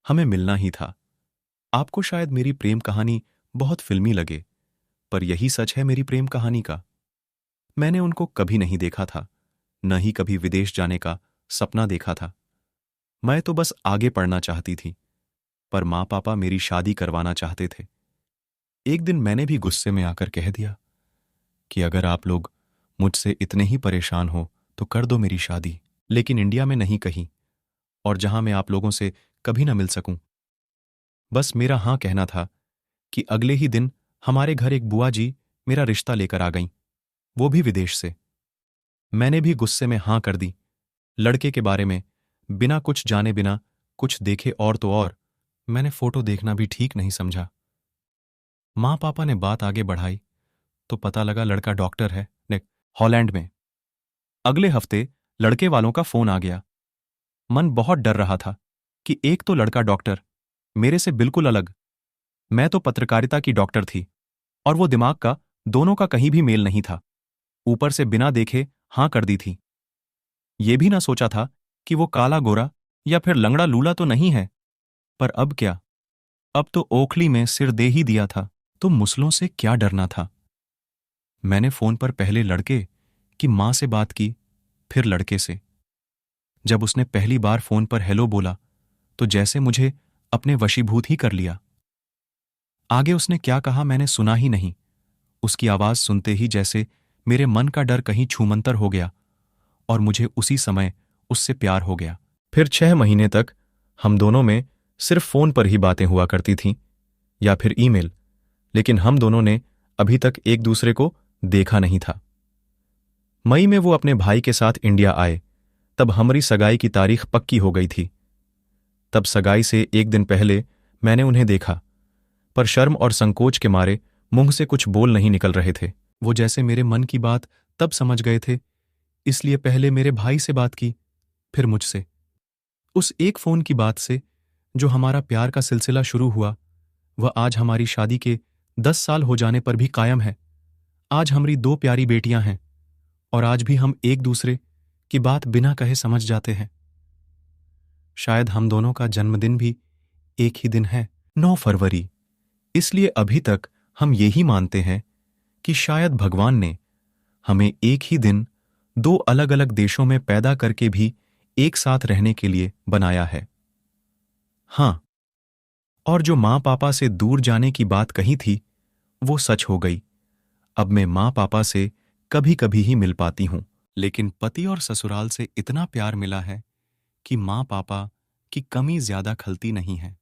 हमें मिलना ही था। आपको शायद मेरी प्रेम कहानी बहुत फिल्मी लगे, पर यही सच है मेरी प्रेम कहानी का। मैंने उनको कभी नहीं देखा था, न ही कभी विदेश जाने का सपना देखा था। मैं तो बस आगे पढ़ना चाहती थी, पर माँ पापा मेरी शादी करवाना चाहते थे। एक दिन मैंने भी गुस्से में आकर कह दिया कि अगर आप लोग मुझसे इतने ही परेशान हो तो कर दो मेरी शादी, लेकिन इंडिया में नहीं कहीं, और जहां मैं आप लोगों से कभी न मिल सकूं। बस मेरा हाँ कहना था कि अगले ही दिन हमारे घर एक बुआ जी मेरा रिश्ता लेकर आ गईं, वो भी विदेश से। मैंने भी गुस्से में हाँ कर दी। लड़के के बारे में बिना कुछ जाने, बिना कुछ देखे, और तो और मैंने फोटो देखना भी ठीक नहीं समझा। माँ पापा ने बात आगे बढ़ाई तो पता लगा लड़का डॉक्टर है हॉलैंड में। अगले हफ्ते लड़के वालों का फोन आ गया। मन बहुत डर रहा था कि एक तो लड़का डॉक्टर, मेरे से बिल्कुल अलग। मैं तो पत्रकारिता की डॉक्टर थी, और वो दिमाग का, दोनों का कहीं भी मेल नहीं था। ऊपर से बिना देखे हां कर दी थी। ये भी ना सोचा था कि वो काला गोरा या फिर लंगड़ा लूला तो नहीं है। पर अब क्या? अब तो ओखली में सिर दे ही दिया था, तो मुसलों से क्या डरना था। मैंने फोन पर पहले लड़के की मां से बात की, फिर लड़के से। जब उसने पहली बार फोन पर हेलो बोला तो जैसे मुझे अपने वशीभूत ही कर लिया। आगे उसने क्या कहा मैंने सुना ही नहीं। उसकी आवाज सुनते ही जैसे मेरे मन का डर कहीं छूमंतर हो गया, और मुझे उसी समय उससे प्यार हो गया। फिर 6 महीने तक हम दोनों में सिर्फ फोन पर ही बातें हुआ करती थीं, या फिर ईमेल, लेकिन हम दोनों ने अभी तक एक दूसरे को देखा नहीं था। मई में वो अपने भाई के साथ इंडिया आए, तब हमारी सगाई की तारीख पक्की हो गई थी। तब सगाई से एक दिन पहले मैंने उन्हें देखा, पर शर्म और संकोच के मारे मुंह से कुछ बोल नहीं निकल रहे थे। वो जैसे मेरे मन की बात तब समझ गए थे, इसलिए पहले मेरे भाई से बात की, फिर मुझसे। उस एक फोन की बात से जो हमारा प्यार का सिलसिला शुरू हुआ, वह आज हमारी शादी के 10 साल हो जाने पर भी कायम है। आज हमारी 2 प्यारी बेटियां हैं, और आज भी हम एक दूसरे की बात बिना कहे समझ जाते हैं। शायद हम दोनों का जन्मदिन भी एक ही दिन है, 9 फरवरी। इसलिए अभी तक हम यही मानते हैं कि शायद भगवान ने हमें एक ही दिन 2 अलग अलग देशों में पैदा करके भी एक साथ रहने के लिए बनाया है। हाँ, और जो माँ पापा से दूर जाने की बात कही थी, वो सच हो गई। अब मैं माँ पापा से कभी कभी ही मिल पाती हूँ, लेकिन पति और ससुराल से इतना प्यार मिला है कि माँ पापा की कमी ज्यादा खलती नहीं है।